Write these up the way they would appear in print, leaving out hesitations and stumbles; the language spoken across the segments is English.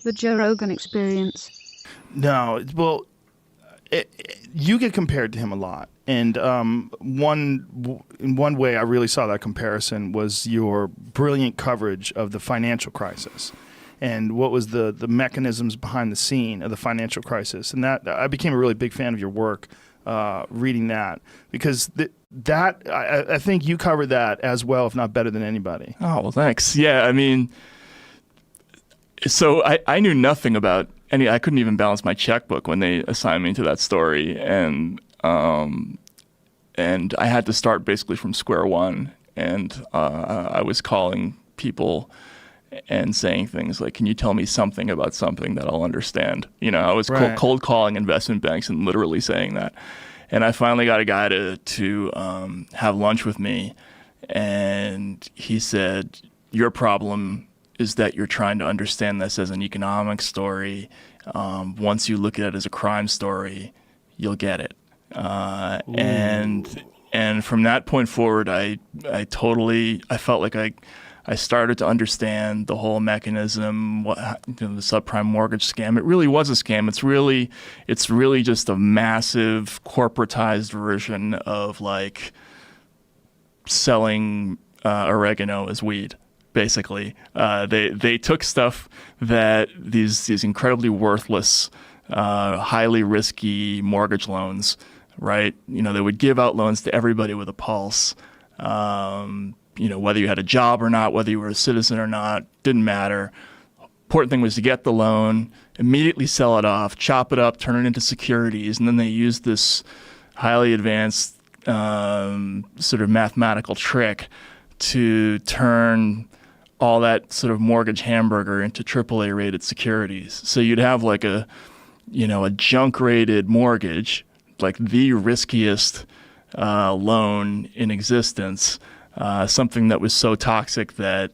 the Joe Rogan Experience. No, well, you get compared to him a lot. And in one way I really saw that comparison was your brilliant coverage of the financial crisis and what was the mechanisms behind the scene of the financial crisis. And that I became a really big fan of your work reading that, because I think you covered that as well, if not better than anybody. Oh, well, thanks. Yeah, I mean, so I knew nothing about I couldn't even balance my checkbook when they assigned me to that story. And I had to start basically from square one. And I was calling people and saying things like, can you tell me something about something that I'll understand? You know, I was cold calling investment banks and literally saying that. And I finally got a guy to have lunch with me. And he said, your problem is that you're trying to understand this as an economic story. Once you look at it as a crime story, you'll get it. And from that point forward, I felt like I started to understand the whole mechanism, the subprime mortgage scam. It really was a scam. It's really just a massive corporatized version of like selling oregano as weed. Basically, they took stuff that these incredibly worthless, highly risky mortgage loans, right? You know, they would give out loans to everybody with a pulse. You know, whether you had a job or not, whether you were a citizen or not, didn't matter. Important thing was to get the loan, immediately sell it off, chop it up, turn it into securities, and then they used this highly advanced sort of mathematical trick to turn all that sort of mortgage hamburger into AAA rated securities. So you'd have like a junk rated mortgage, like the riskiest loan in existence, something that was so toxic that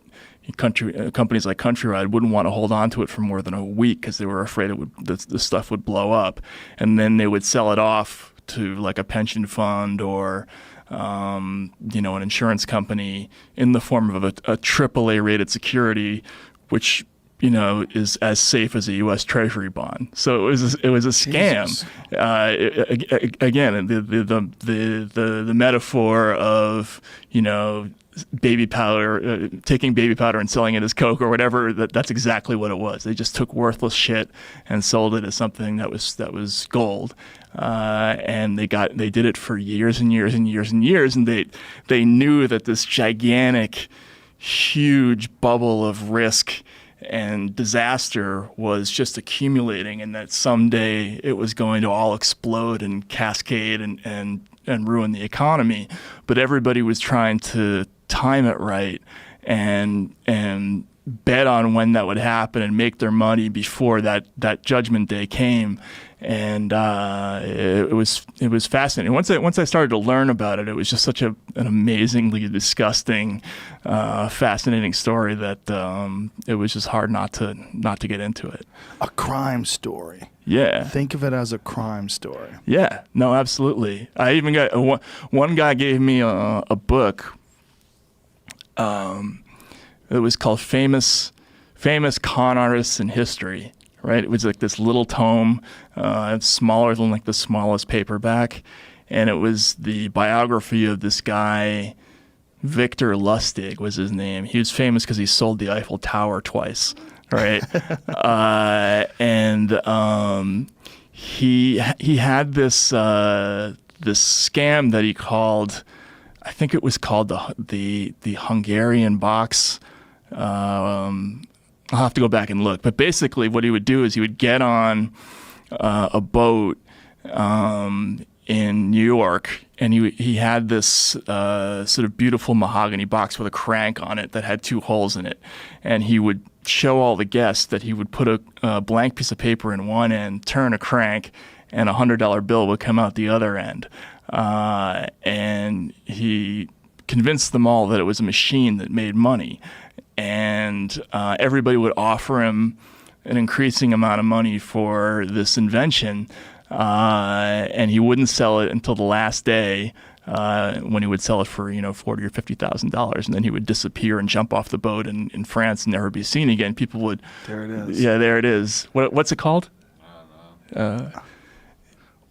companies like Countrywide wouldn't want to hold on to it for more than a week because they were afraid the stuff would blow up. And then they would sell it off to like a pension fund or an insurance company in the form of a AAA rated security, which is as safe as a U.S. Treasury bond. So it was a scam. Again, the metaphor of baby powder, taking baby powder and selling it as Coke or whatever. That's exactly what it was. They just took worthless shit and sold it as something that was gold. And they did it for years and years and years and years, and they knew that this gigantic, huge bubble of risk and disaster was just accumulating, and that someday it was going to all explode and cascade and ruin the economy. But everybody was trying to time it right and bet on when that would happen and make their money before that judgment day came. And it was fascinating. Once I started to learn about it, it was just such an amazingly disgusting, fascinating story that it was just hard not to get into it. A crime story. Yeah. Think of it as a crime story. Yeah. No, absolutely. I even got one guy gave me a book. It was called Famous Con Artists in History. Right, it was like this little tome, smaller than like the smallest paperback, and it was the biography of this guy, Victor Lustig was his name. He was famous because he sold the Eiffel Tower twice, right? And he had this scam that he called, I think it was called the Hungarian box. I'll have to go back and look. But basically what he would do is he would get on a boat in New York, and he had this sort of beautiful mahogany box with a crank on it that had 2 holes in it. And he would show all the guests that he would put a blank piece of paper in one end, turn a crank, and a $100 bill would come out the other end. And he convinced them all that it was a machine that made money. And everybody would offer him an increasing amount of money for this invention, and he wouldn't sell it until the last day when he would sell it for $40,000 or $50,000, and then he would disappear and jump off the boat in France and never be seen again. People would. There it is. Yeah, there it is. What's it called? I don't know.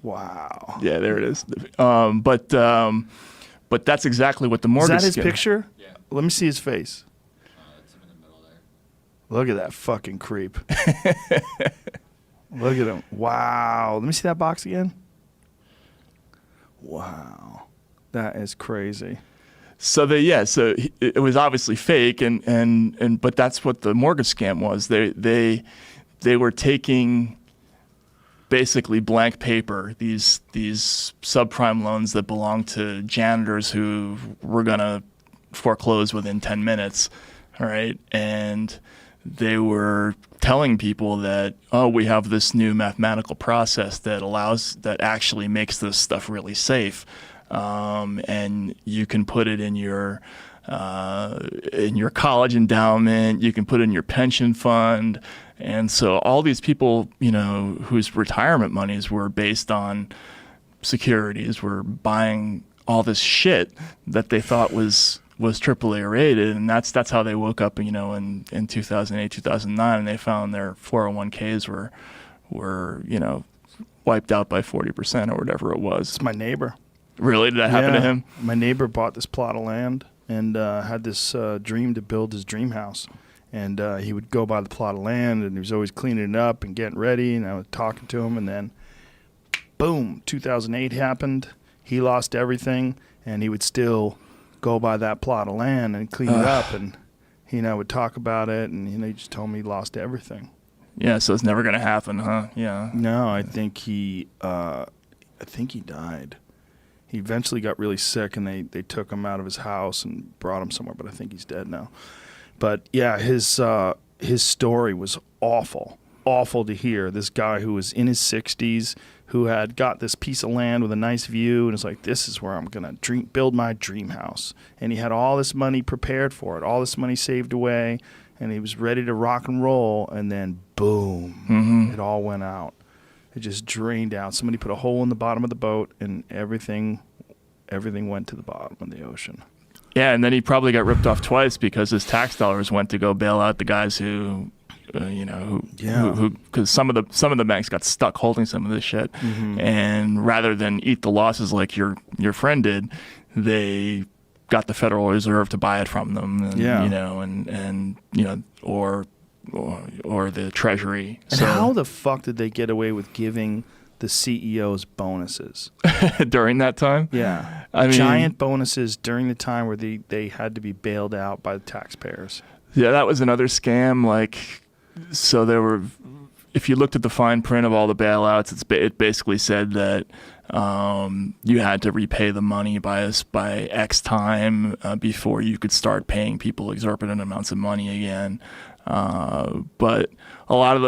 Wow. Yeah, there it is. But that's exactly what the Is mortgage. that his scam- picture? Yeah. Let me see his face. It's in the middle there. Look at that fucking creep. Look at him. Wow. Let me see that box again. Wow. That is crazy. So it was obviously fake, and but that's what the mortgage scam was. They were taking basically blank paper, these subprime loans that belonged to janitors who were gonna foreclose within 10 minutes, all right? And they were telling people that, oh, we have this new mathematical process that actually makes this stuff really safe, and you can put it in your college endowment, you can put it in your pension fund. And so all these people, whose retirement monies were based on securities, were buying all this shit that they thought was AAA rated, and that's how they woke up, in 2008, 2009, and they found their 401ks were wiped out by 40% or whatever it was. It's my neighbor. Really? Did that happen to him? My neighbor bought this plot of land and had this dream to build his dream house. And he would go by the plot of land, and he was always cleaning it up and getting ready, and I was talking to him, and then, boom, 2008 happened. He lost everything, and he would still go by that plot of land and clean it up, and he and I would talk about it, and he just told me he lost everything. Yeah, so it's never going to happen, huh? Yeah. No, I think he died. He eventually got really sick, and they took him out of his house and brought him somewhere, but I think he's dead now. But yeah, his story was awful to hear. This guy who was in his 60s, who had got this piece of land with a nice view, and is like, this is where I'm gonna build my dream house. And he had all this money prepared for it, all this money saved away, and he was ready to rock and roll. And then boom, it all went out. It just drained out. Somebody put a hole in the bottom of the boat, and everything went to the bottom of the ocean. Yeah, and then he probably got ripped off twice because his tax dollars went to go bail out the guys who because some of the banks got stuck holding some of this shit, and rather than eat the losses like your friend did, they got the Federal Reserve to buy it from them, and, or the Treasury. And how the fuck did they get away with giving the CEOs bonuses during that time? Yeah, I mean, giant bonuses during the time where they had to be bailed out by the taxpayers. Yeah, that was another scam. So there were, if you looked at the fine print of all the bailouts, it basically said that you had to repay the money by X time before you could start paying people exorbitant amounts of money again. But a lot of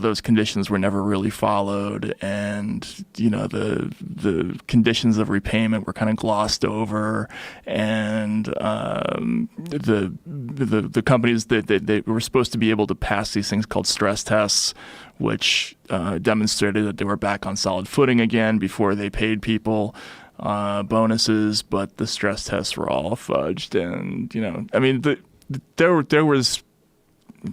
those conditions were never really followed, and the conditions of repayment were kind of glossed over, and the companies they were supposed to be able to pass these things called stress tests, which demonstrated that they were back on solid footing again before they paid people bonuses, but the stress tests were all fudged, and there was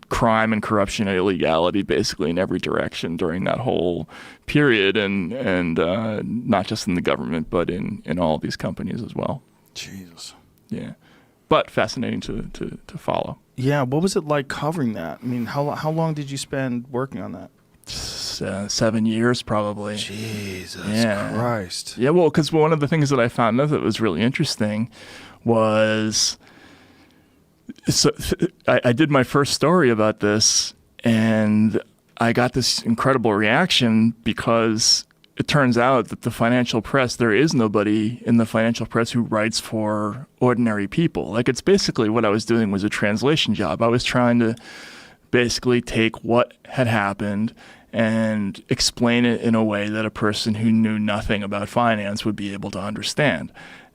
crime and corruption and illegality basically in every direction during that whole period, and not just in the government, but in all these companies as well. Jesus. Yeah, but fascinating to follow. Yeah, what was it like covering that? I mean, how long did you spend working on that? 7 years probably. Jesus Yeah. Christ. Yeah, well, because one of the things that I found out that was really interesting was, so I did my first story about this, and I got this incredible reaction because it turns out that the financial press, there is nobody in the financial press who writes for ordinary people. It's basically what I was doing was a translation job. I was trying to basically take what had happened and explain it in a way that a person who knew nothing about finance would be able to understand.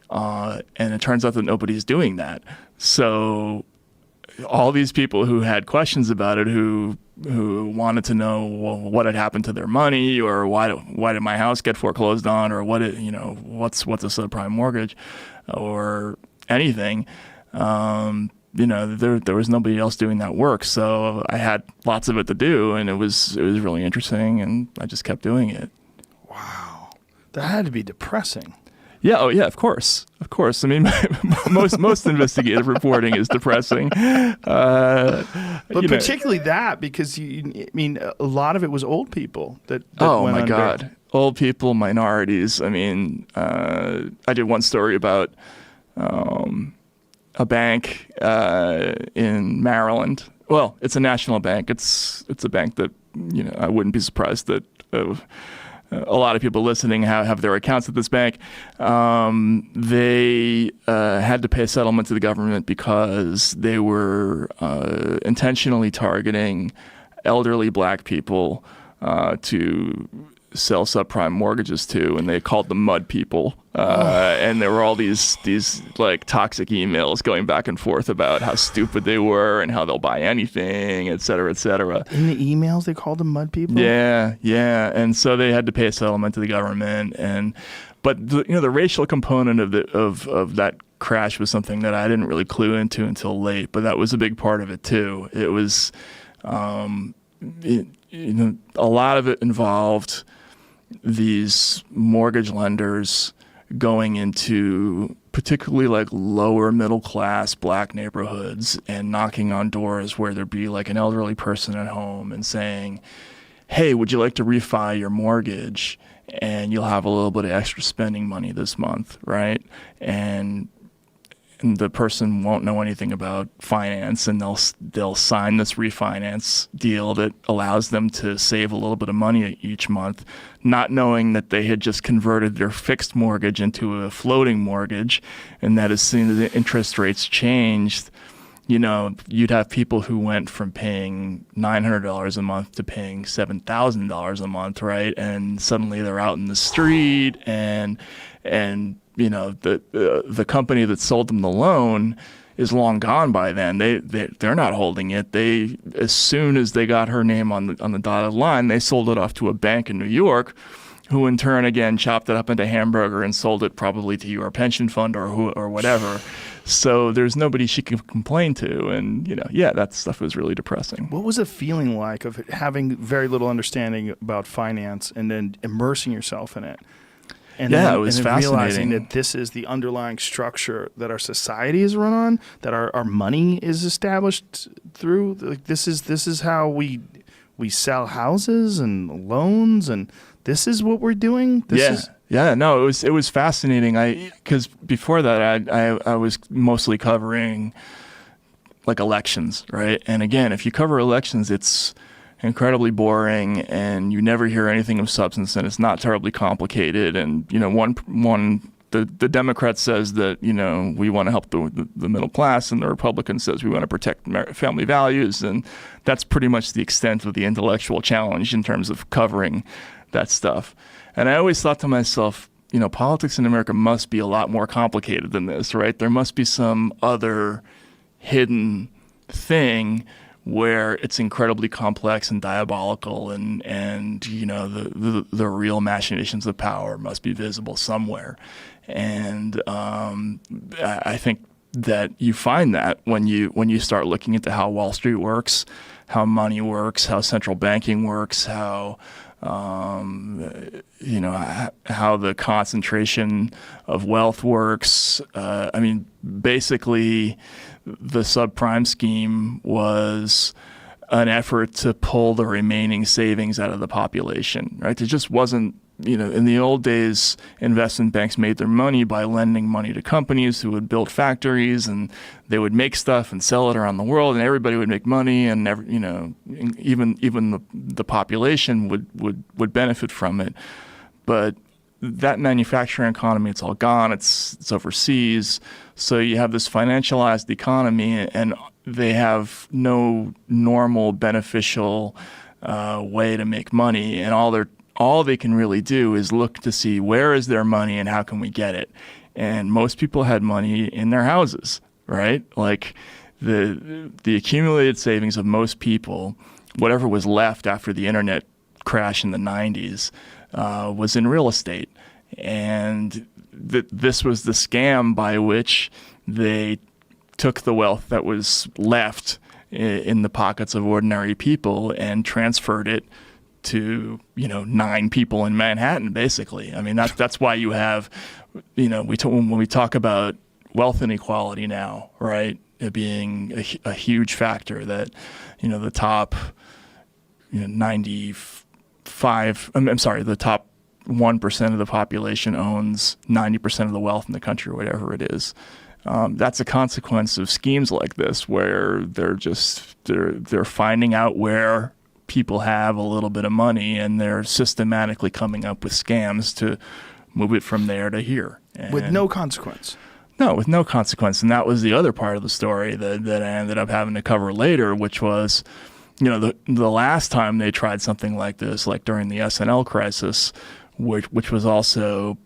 And it turns out that nobody's doing that. So all these people who had questions about it, who who wanted to know what had happened to their money, or why did my house get foreclosed on, or what's a subprime mortgage, or anything. There was nobody else doing that work, so I had lots of it to do, and it was really interesting, and I just kept doing it. Wow, that had to be depressing. Yeah. Oh, yeah. Of course. I mean, most investigative reporting is depressing. But particularly that, because a lot of it was old people that oh went my under. God, old people, minorities. I mean, I did one story about a bank in Maryland. Well, it's a national bank. It's a bank that I wouldn't be surprised that. A lot of people listening have their accounts at this bank. They had to pay a settlement to the government because they were intentionally targeting elderly black people to sell subprime mortgages to, and they called them mud people. And there were all these like toxic emails going back and forth about how stupid they were and how they'll buy anything, et cetera, et cetera. In the emails, they called them mud people? Yeah. And so they had to pay a settlement to the government. But the racial component of that crash was something that I didn't really clue into until late, but that was a big part of it too. It was, a lot of it involved these mortgage lenders going into particularly like lower middle class black neighborhoods and knocking on doors where there'd be like an elderly person at home and saying, hey, would you like to refi your mortgage? And you'll have a little bit of extra spending money this month, right? And the person won't know anything about finance, and they'll sign this refinance deal that allows them to save a little bit of money each month, not knowing that they had just converted their fixed mortgage into a floating mortgage, and that as soon as the interest rates changed, you'd have people who went from paying $900 a month to paying $7,000 a month, right? And suddenly they're out in the street, and the company that sold them the loan is long gone by then. They're not holding it. As soon as they got her name on the dotted line, they sold it off to a bank in New York, who in turn again chopped it up into hamburger and sold it probably to your pension fund or whatever. So there's nobody she can complain to, and that stuff was really depressing. What was the feeling like of having very little understanding about finance and then immersing yourself in it? And it then, was and then fascinating. Realizing that this is the underlying structure that our society is run on, that our money is established through. Like this is how we sell houses and loans, and this is what we're doing. It was fascinating. Because before that, I was mostly covering like elections, right? And again, if you cover elections, it's incredibly boring, and you never hear anything of substance, and it's not terribly complicated. And the Democrat says that we want to help the middle class, and the Republican says we want to protect family values, and that's pretty much the extent of the intellectual challenge in terms of covering that stuff. And I always thought to myself, politics in America must be a lot more complicated than this, right? There must be some other hidden thing where it's incredibly complex and diabolical, and the real machinations of power must be visible somewhere. And I think that you find that when you start looking into how Wall Street works, how money works, how central banking works, how the concentration of wealth works. Basically, the subprime scheme was an effort to pull the remaining savings out of the population, right? It just wasn't, in the old days, investment banks made their money by lending money to companies who would build factories, and they would make stuff and sell it around the world, and everybody would make money, and even the population would benefit from it. But that manufacturing economy, it's all gone. It's overseas. So you have this financialized economy, and they have no normal beneficial way to make money, and all they can really do is look to see where is their money and how can we get it. And most people had money in their houses, right? Like the accumulated savings of most people whatever was left after the internet crash in the 90s was in real estate. And this was the scam by which they took the wealth that was left in the pockets of ordinary people and transferred it to 9 people in Manhattan, basically. I mean, that's why you have, when we talk about wealth inequality now, right, it being a huge factor that the top the top 1% of the population owns 90% of the wealth in the country, or whatever it is. That's a consequence of schemes like this, where they're finding out where people have a little bit of money, and they're systematically coming up with scams to move it from there to here. With no consequence. No, with no consequence. And that was the other part of the story that I ended up having to cover later, which was, the last time they tried something like this, like during the S&L crisis, which was also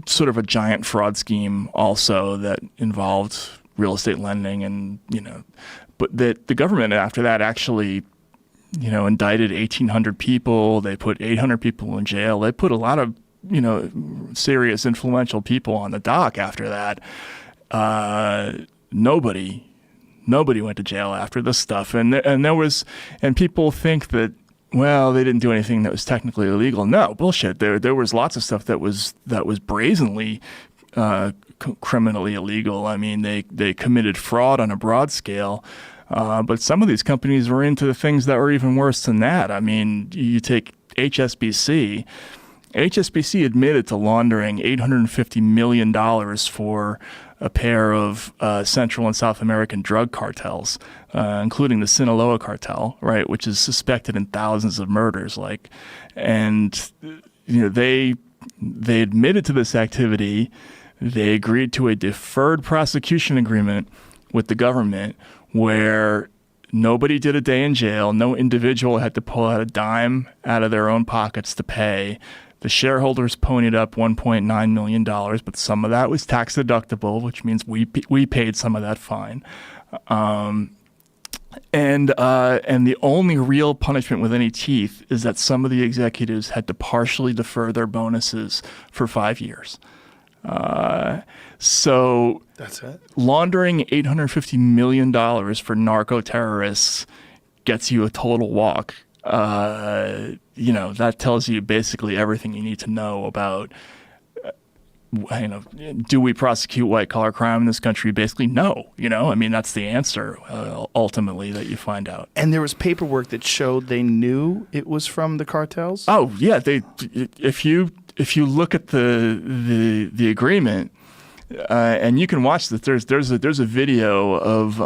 sort of a giant fraud scheme also that involved real estate lending, and but the government after that actually indicted 1,800 people. They put 800 people in jail. They put a lot of serious influential people on the dock after that. Nobody went to jail after this stuff, and people think that, well, they didn't do anything that was technically illegal. No, bullshit. There was lots of stuff that was brazenly criminally illegal. I mean, they committed fraud on a broad scale, but some of these companies were into the things that were even worse than that. I mean, you take HSBC. HSBC admitted to laundering $850 million for a pair of Central and South American drug cartels, including the Sinaloa cartel, right, which is suspected in thousands of murders. They admitted to this activity. They agreed to a deferred prosecution agreement with the government, where nobody did a day in jail. No individual had to pull out a dime out of their own pockets to pay. The shareholders ponied up $1.9 million, but some of that was tax deductible, which means we paid some of that fine. And the only real punishment with any teeth is that some of the executives had to partially defer their bonuses for 5 years. So that's it. Laundering $850 million for narco-terrorists gets you a total walk. That tells you basically everything you need to know about, do we prosecute white-collar crime in this country? Basically, no. I mean, that's the answer, ultimately, that you find out. And there was paperwork that showed they knew it was from the cartels? Oh, yeah. If you look at the agreement, and you can watch this, there's a video of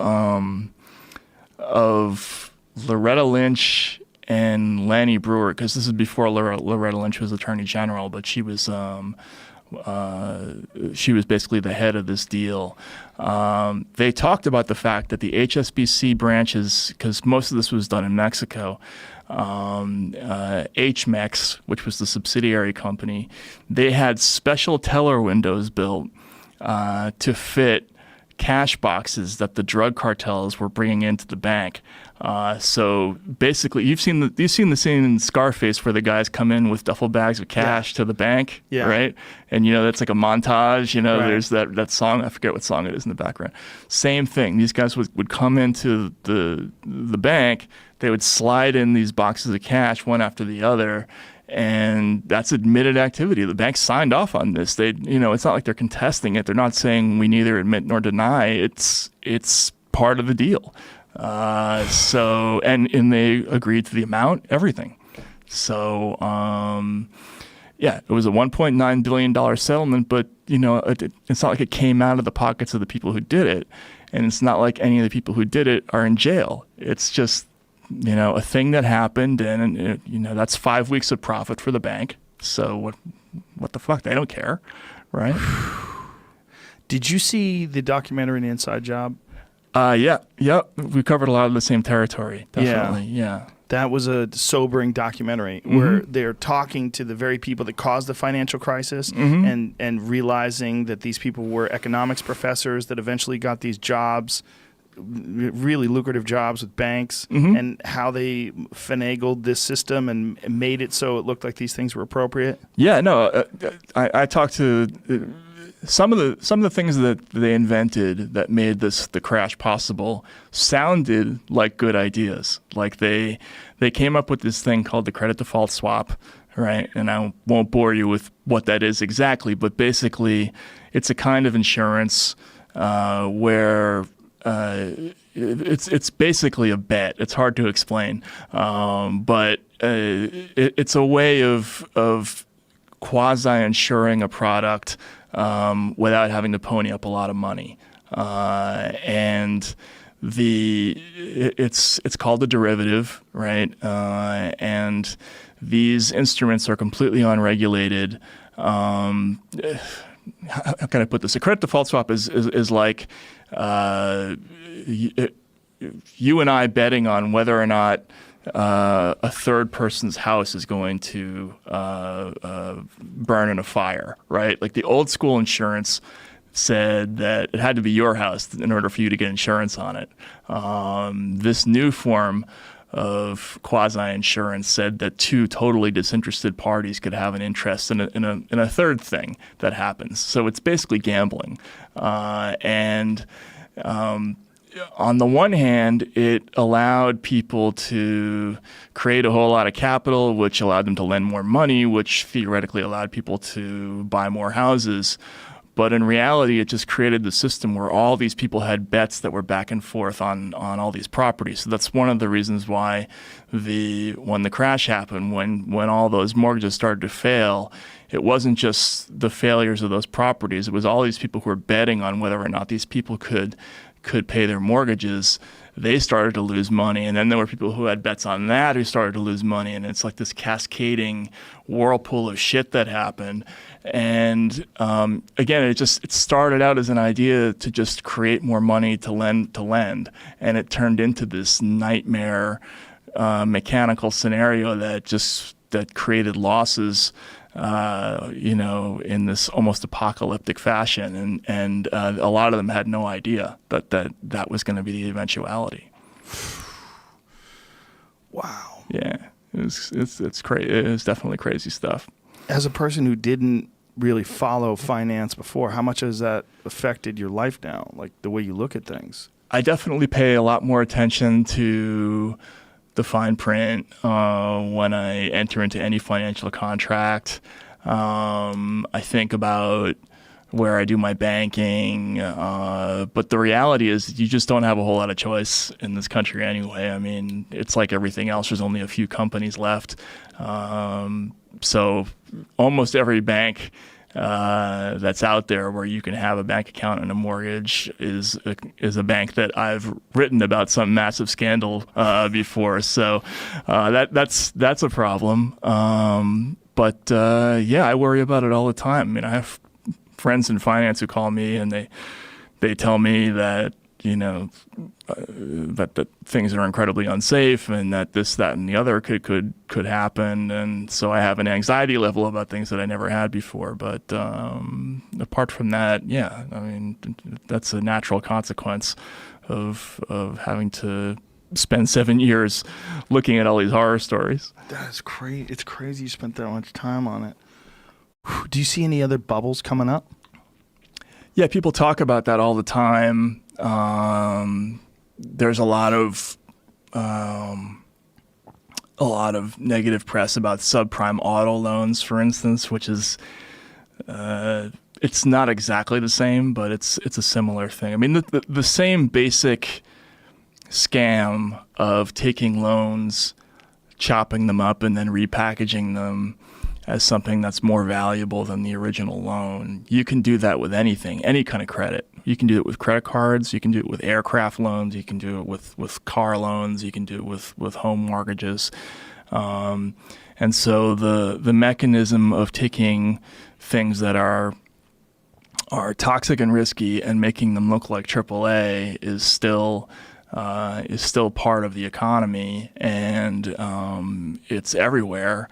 Loretta Lynch and Lanny Brewer, because this is before Loretta Lynch was Attorney General, but she was basically the head of this deal. They talked about the fact that the HSBC branches, because most of this was done in Mexico, HMEX, which was the subsidiary company, they had special teller windows built to fit cash boxes that the drug cartels were bringing into the bank. So basically, you've seen the scene in Scarface where the guys come in with duffel bags of cash to the bank, right? And that's like a montage. Right. There's that song. I forget what song it is in the background. Same thing. These guys would come into the bank. They would slide in these boxes of cash one after the other. And that's admitted activity. The bank signed off on this. It's not like they're contesting it. They're not saying we neither admit nor deny. It's part of the deal. And they agreed to the amount, everything. So, it was a $1.9 billion settlement, but it's not like it came out of the pockets of the people who did it, and it's not like any of the people who did it are in jail. It's just a thing that happened, and that's 5 weeks of profit for the bank. So what the fuck? They don't care, right? Did you see the documentary, An Inside Job? Yeah. We covered a lot of the same territory, definitely. Yeah. That was a sobering documentary where they're talking to the very people that caused the financial crisis, and realizing that these people were economics professors that eventually got these jobs really lucrative jobs with banks, and how they finagled this system and made it so it looked like these things were appropriate? Yeah, no, I talked to some of the things that they invented that made the crash possible sounded like good ideas. Like they came up with this thing called the credit default swap, right? And I won't bore you with what that is exactly, but basically it's a kind of insurance where it's basically a bet. It's hard to explain, but it's a way of quasi-insuring a product without having to pony up a lot of money, and it's called a derivative, right? And these instruments are completely unregulated. How can I put this? A credit default swap is like you and I betting on whether or not a third person's house is going to burn in a fire, right? Like the old school insurance said that it had to be your house in order for you to get insurance on it. This new form of quasi-insurance said that two totally disinterested parties could have an interest in a third thing that happens. So it's basically gambling, on the one hand, it allowed people to create a whole lot of capital, which allowed them to lend more money, which theoretically allowed people to buy more houses. But in reality, it just created the system where all these people had bets that were back and forth on all these properties. So that's one of the reasons why when the crash happened, when all those mortgages started to fail, it wasn't just the failures of those properties. It was all these people who were betting on whether or not these people could pay their mortgages. They started to lose money, and then there were people who had bets on that who started to lose money, and it's like this cascading whirlpool of shit that happened. And again, it started out as an idea to just create more money to lend, and it turned into this nightmare mechanical scenario that created losses in this almost apocalyptic fashion, and a lot of them had no idea that was going to be the eventuality. Wow. Yeah, it's crazy. It was definitely crazy stuff. As a person who didn't really follow finance before, how much has that affected your life now, like the way you look at things? I definitely pay a lot more attention to the fine print when I enter into any financial contract. I think about where I do my banking, but the reality is you just don't have a whole lot of choice in this country anyway. I mean, it's like everything else. There's only a few companies left. So almost every bank that's out there where you can have a bank account and a mortgage is a bank that I've written about some massive scandal before. So that's a problem. But I worry about it all the time. I mean, I have friends in finance who call me and they tell me that that things are incredibly unsafe and that this, that, and the other could happen. And so I have an anxiety level about things that I never had before. But apart from that, yeah, I mean, that's a natural consequence of having to spend 7 years looking at all these horror stories. That's crazy. It's crazy you spent that much time on it. Do you see any other bubbles coming up? Yeah, people talk about that all the time. There's a lot of negative press about subprime auto loans, for instance, which is it's not exactly the same, but it's a similar thing. I mean, the same basic scam of taking loans, chopping them up, and then repackaging them as something that's more valuable than the original loan. You can do that with anything, any kind of credit. You can do it with credit cards. You can do it with aircraft loans. You can do it with car loans. You can do it with home mortgages. And so the mechanism of taking things that are toxic and risky and making them look like AAA is still part of the economy, and it's everywhere.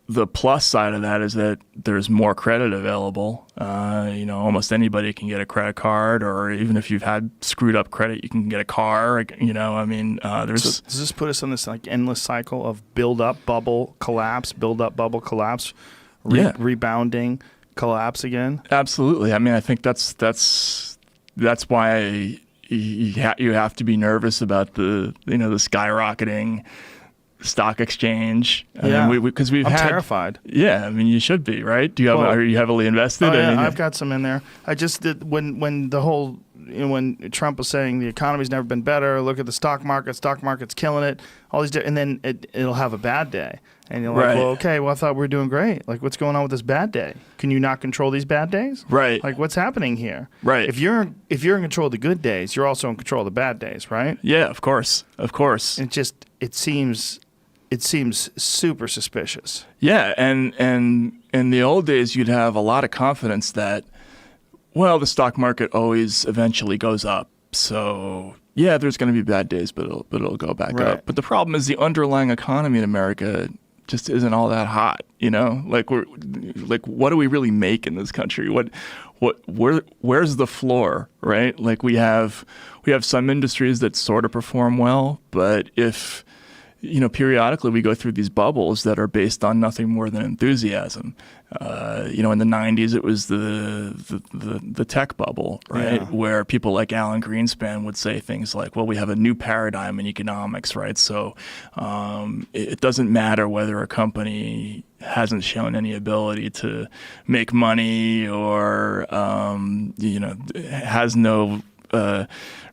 the plus side of that is that there's more credit available. Almost anybody can get a credit card, or even if you've had screwed up credit, you can get a car. There's. So does this put us on this like endless cycle of build up, bubble, collapse, build up, bubble, collapse, rebounding, collapse again? Absolutely. I mean, I think that's why you have to be nervous about the skyrocketing stock exchange. Because I'm terrified. Yeah, I mean, you should be, right? Are you heavily invested? Oh, yeah, I've got some in there. I just did when the whole when Trump was saying the economy's never been better. Look at the stock market's killing it. All these, and then it'll have a bad day, and you're like, right. Well, okay, I thought we were doing great. Like, what's going on with this bad day? Can you not control these bad days? Right. Like, what's happening here? Right. If you're in control of the good days, you're also in control of the bad days, right? Yeah, of course. It seems super suspicious. Yeah, and in the old days, you'd have a lot of confidence that, well, the stock market always eventually goes up. So yeah, there's going to be bad days, but it'll go back right. up. But the problem is the underlying economy in America just isn't all that hot. Like what do we really make in this country? Where's the floor, right? Like we have some industries that sort of perform well, but if periodically we go through these bubbles that are based on nothing more than enthusiasm. In the 90s, it was the tech bubble, right? Yeah. Where people like Alan Greenspan would say things like, well, we have a new paradigm in economics, right? So it doesn't matter whether a company hasn't shown any ability to make money or, has no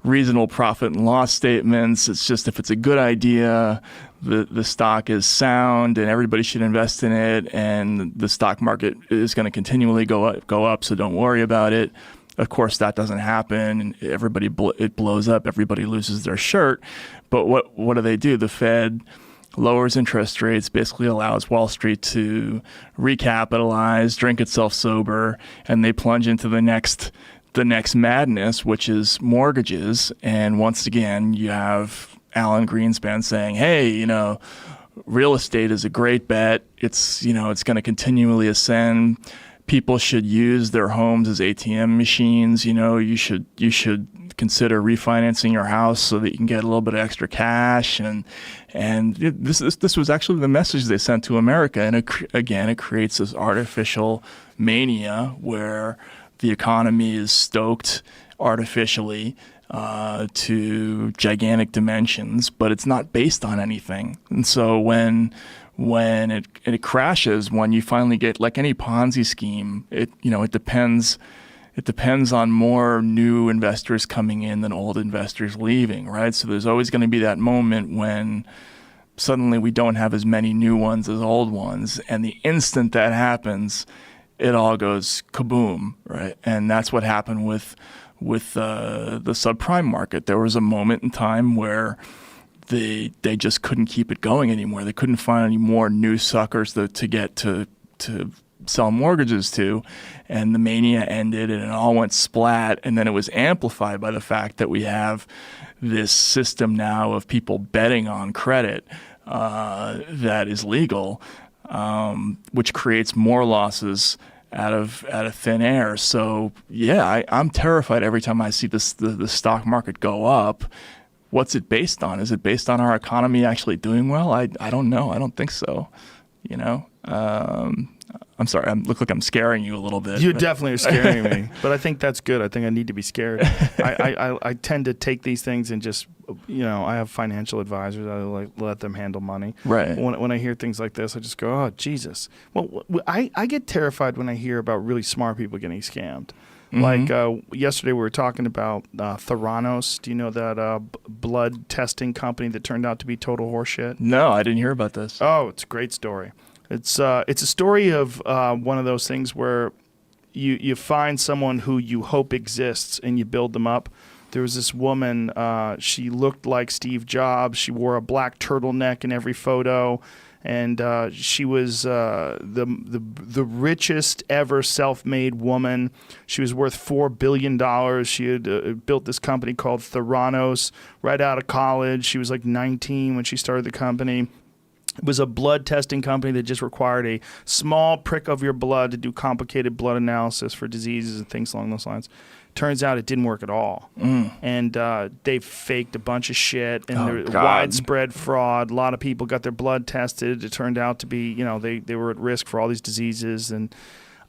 reasonable profit and loss statements. It's just if it's a good idea, the stock is sound and everybody should invest in it, and the stock market is going to continually go up, so don't worry about it. Of course, that doesn't happen. It blows up. Everybody loses their shirt. But what do? The Fed lowers interest rates, basically allows Wall Street to recapitalize, drink itself sober, and they plunge into the next madness, which is mortgages. And once again, you have Alan Greenspan saying, hey, real estate is a great bet. It's going to continually ascend. People should use their homes as ATM machines. You should consider refinancing your house so that you can get a little bit of extra cash. And this was actually the message they sent to America. And it creates this artificial mania where the economy is stoked artificially to gigantic dimensions, but it's not based on anything. And so when it crashes, when you finally get, like any Ponzi scheme, it depends on more new investors coming in than old investors leaving, right? So there's always going to be that moment when suddenly we don't have as many new ones as old ones, and the instant that happens, it all goes kaboom, right? And that's what happened with the subprime market. There was a moment in time where they just couldn't keep it going anymore. They couldn't find any more new suckers to get to sell mortgages to, and the mania ended, and it all went splat. And then it was amplified by the fact that we have this system now of people betting on credit that is legal, which creates more losses out of thin air. So yeah, I'm terrified every time I see the stock market go up. What's it based on? Is it based on our economy actually doing well? I don't know. I don't think so. I'm sorry. I look like I'm scaring you a little bit. You definitely are scaring me, but I think that's good. I think I need to be scared. I tend to take these things and just, I have financial advisors. I let them handle money. Right. When I hear things like this, I just go, oh, Jesus. Well, I get terrified when I hear about really smart people getting scammed. Mm-hmm. Like yesterday we were talking about Theranos. Do you know that blood testing company that turned out to be total horseshit? No, I didn't hear about this. Oh, it's a great story. It's a story of one of those things where you find someone who you hope exists and you build them up. There was this woman, she looked like Steve Jobs. She wore a black turtleneck in every photo, and she was the richest ever self-made woman. She was worth $4 billion. She had built this company called Theranos right out of college. She was like 19 when she started the company. It was a blood testing company that just required a small prick of your blood to do complicated blood analysis for diseases and things along those lines. Turns out it didn't work at all. And they faked a bunch of shit, and there was widespread fraud. A lot of people got their blood tested. It turned out to be, they were at risk for all these diseases. And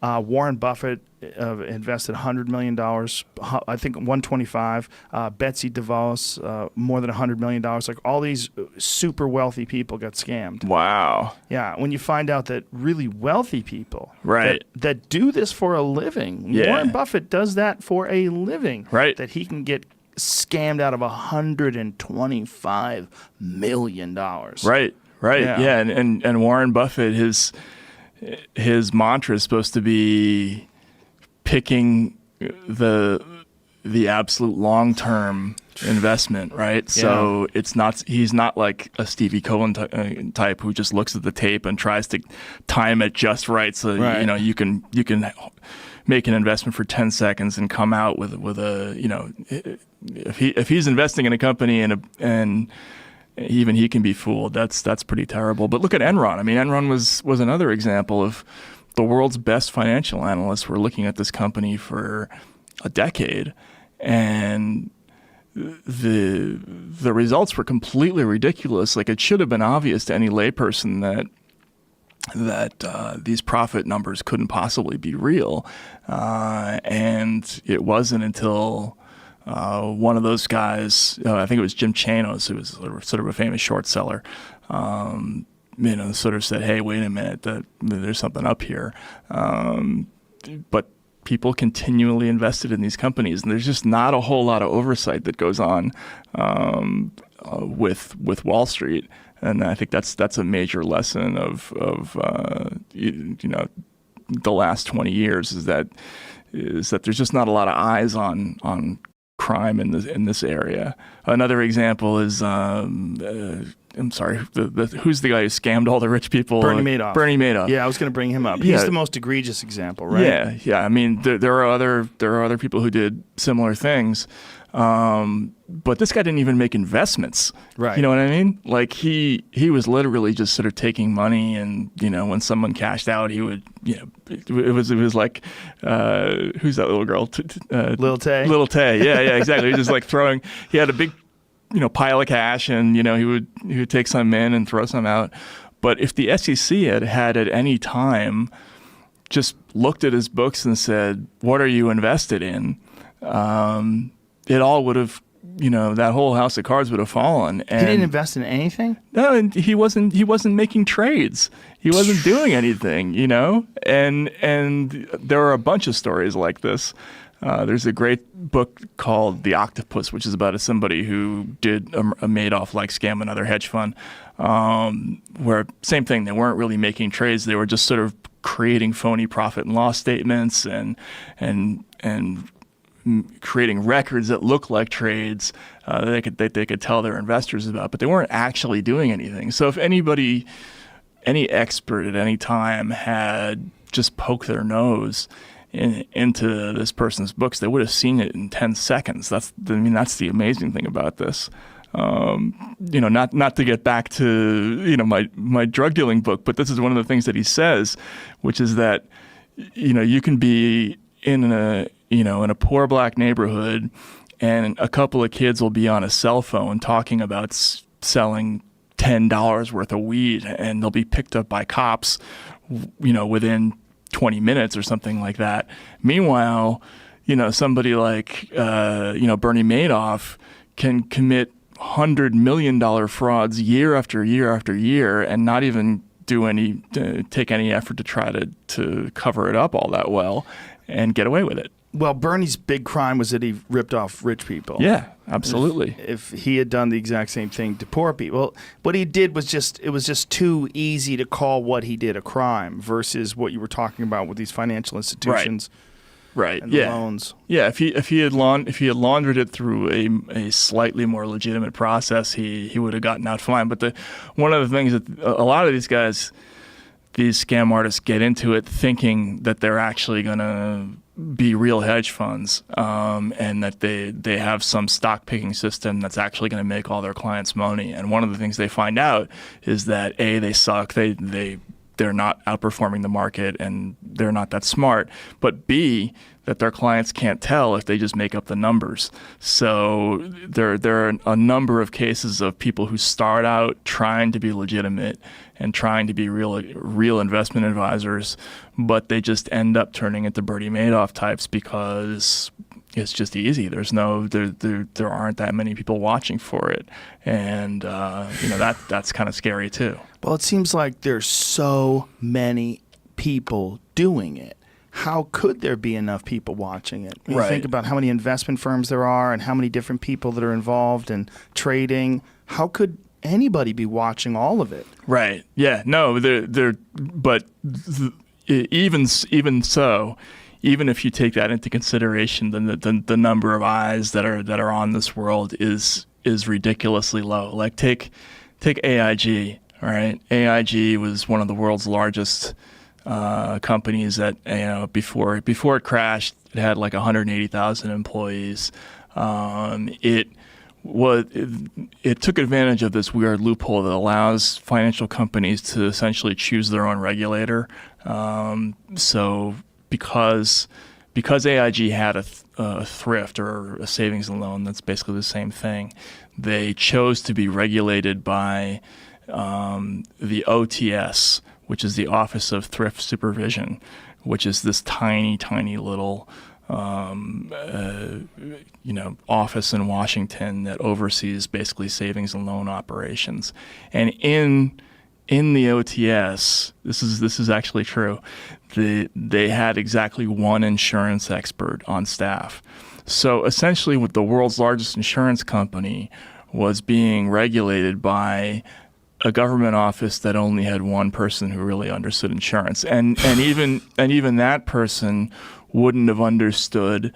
Warren Buffett invested $100 million, I think 125. Betsy DeVos, more than $100 million. Like all these super wealthy people got scammed. Wow. Yeah, when you find out that really wealthy people Right. that do this for a living, Yeah. Warren Buffett does that for a living, Right. that he can get scammed out of $125 million. Right. Yeah. Yeah. And Warren Buffett, his mantra is supposed to be picking the absolute long-term investment, right? So he's not like a Stevie Cohen type who just looks at the tape and tries to time it just right, so you can make an investment for 10 seconds and come out with a if he's investing in a company and even he can be fooled. That's pretty terrible. But look at Enron. I mean, Enron was another example of the world's best financial analysts were looking at this company for a decade, and the results were completely ridiculous. Like, it should have been obvious to any layperson that these profit numbers couldn't possibly be real, and it wasn't until one of those guys, I think it was Jim Chanos, who was sort of a famous short seller, sort of said, "Hey, wait a minute, there's something up here." But people continually invested in these companies, and there's just not a whole lot of oversight that goes on with Wall Street. And I think that's a major lesson of the last 20 years is that there's just not a lot of eyes on crime in this area. Another example is I'm sorry, who's the guy who scammed all the rich people? Bernie Madoff. Bernie Madoff. Yeah, I was going to bring him up. He's the most egregious example, right? Yeah. I mean, there are other people who did similar things, but this guy didn't even make investments. Right. You know what I mean? Like he was literally just sort of taking money, and when someone cashed out, he would it was like who's that little girl? Lil Tay. Lil Tay. Yeah, exactly. He was just like throwing. He had a big pile of cash, and he would take some in and throw some out. But if the SEC had at any time just looked at his books and said, "What are you invested in?" It all would have, that whole house of cards would have fallen. And he didn't invest in anything? No, and he wasn't making trades. He wasn't doing anything, And there are a bunch of stories like this. There's a great book called The Octopus, which is about somebody who did a Madoff-like scam, another hedge fund, where same thing. They weren't really making trades. They were just sort of creating phony profit and loss statements and creating records that look like trades that they could tell their investors about, but they weren't actually doing anything. So if any expert at any time had just poked their nose into this person's books, they would have seen it in 10 seconds. That's the amazing thing about this. Not to get back to my drug dealing book, but this is one of the things that he says, which is that you can be in a poor black neighborhood, and a couple of kids will be on a cell phone talking about selling $10 worth of weed, and they'll be picked up by cops, within 20 minutes or something like that. Meanwhile, somebody like Bernie Madoff can commit $100 million frauds year after year after year and not even take any effort to try to cover it up all that well and get away with it. Well, Bernie's big crime was that he ripped off rich people. Yeah, absolutely. If he had done the exact same thing to poor people, what he did was it was just too easy to call what he did a crime versus what you were talking about with these financial institutions. Right. And the loans. Yeah. If he had laundered it through a slightly more legitimate process, he would have gotten out fine. But one of the things that a lot of these guys, these scam artists, get into it thinking that they're actually going to be real hedge funds, and that they have some stock picking system that's actually going to make all their clients money. And one of the things they find out is that A, they suck, they're not outperforming the market, and they're not that smart. But B, that their clients can't tell if they just make up the numbers. So there are a number of cases of people who start out trying to be legitimate and trying to be real investment advisors, but they just end up turning into Bernie Madoff types because it's just easy. There aren't that many people watching for it, and that's kind of scary too. Well, it seems like there's so many people doing it. How could there be enough people watching it? When you think about how many investment firms there are and how many different people that are involved in trading, how could anybody be watching all of it? Right. Yeah. No. Even so, even if you take that into consideration, then the number of eyes that are on this world is ridiculously low. Like take AIG. All right. AIG was one of the world's largest companies that, before it crashed, it had like 180,000 employees. It took advantage of this weird loophole that allows financial companies to essentially choose their own regulator. So because AIG had a thrift or a savings and loan, that's basically the same thing, they chose to be regulated by the OTS, which is the Office of Thrift Supervision, which is this tiny, tiny little office in Washington that oversees basically savings and loan operations. And in the OTS, this is actually true, they had exactly one insurance expert on staff. So essentially, what the world's largest insurance company was being regulated by a government office that only had one person who really understood insurance, and even that person wouldn't have understood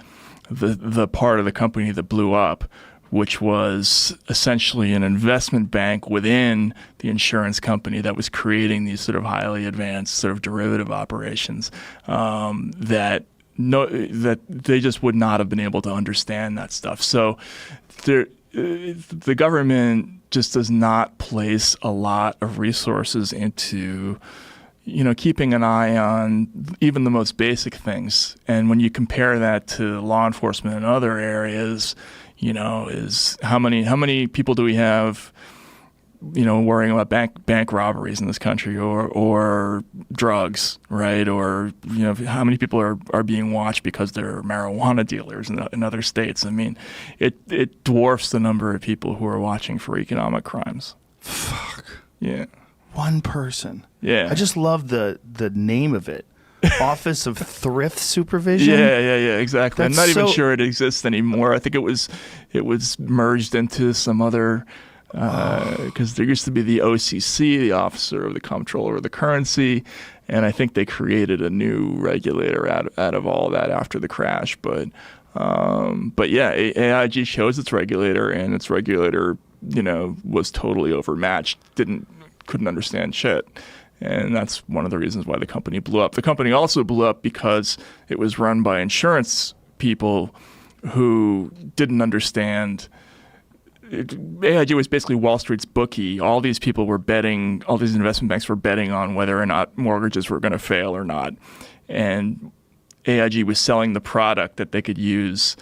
the part of the company that blew up, which was essentially an investment bank within the insurance company that was creating these sort of highly advanced sort of derivative operations that they just would not have been able to understand that stuff. So the government just does not place a lot of resources into, keeping an eye on even the most basic things. And when you compare that to law enforcement in other areas, is how many people do we have, worrying about bank robberies in this country or drugs, right? Or, how many people are being watched because they're marijuana dealers in other states? I mean, it dwarfs the number of people who are watching for economic crimes. Fuck. Yeah. One person. Yeah. I just love the name of it. Office of Thrift Supervision. Yeah, exactly. That's I'm not even sure it exists anymore. I think it was merged into some other, because there used to be the OCC, the Officer of the Comptroller of the Currency, and I think they created a new regulator out of all that after the crash. But yeah, AIG chose its regulator, and its regulator, was totally overmatched. Couldn't understand shit. And that's one of the reasons why the company blew up. The company also blew up because it was run by insurance people who didn't understand. AIG was basically Wall Street's bookie. All these people were betting, all these investment banks were betting on whether or not mortgages were going to fail or not. And AIG was selling the product that they could use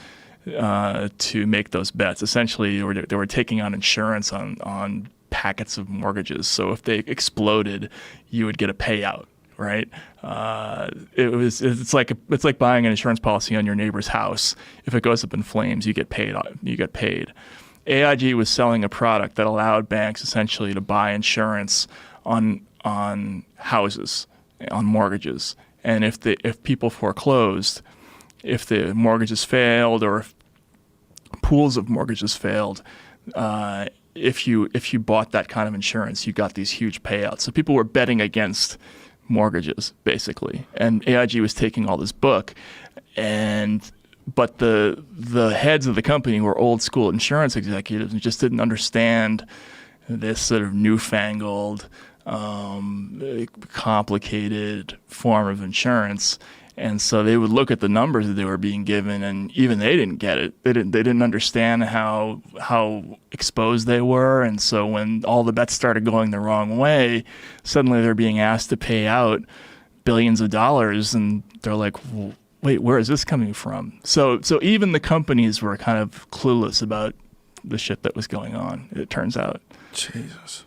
to make those bets. Essentially, they were taking on insurance on packets of mortgages. So if they exploded, you would get a payout, right? It's like buying an insurance policy on your neighbor's house. If it goes up in flames, you get paid. AIG was selling a product that allowed banks essentially to buy insurance on houses, on mortgages. And if people foreclosed, if the mortgages failed, or if pools of mortgages failed, if you bought that kind of insurance, you got these huge payouts. So people were betting against mortgages, basically. And AIG was taking all this book, but the heads of the company were old school insurance executives and just didn't understand this sort of newfangled, complicated form of insurance. And so they would look at the numbers that they were being given, and even they didn't get it. They didn't understand how exposed they were. And so when all the bets started going the wrong way, suddenly they're being asked to pay out billions of dollars, and they're like, well, wait, where is this coming from? So even the companies were kind of clueless about the shit that was going on, it turns out. Jesus.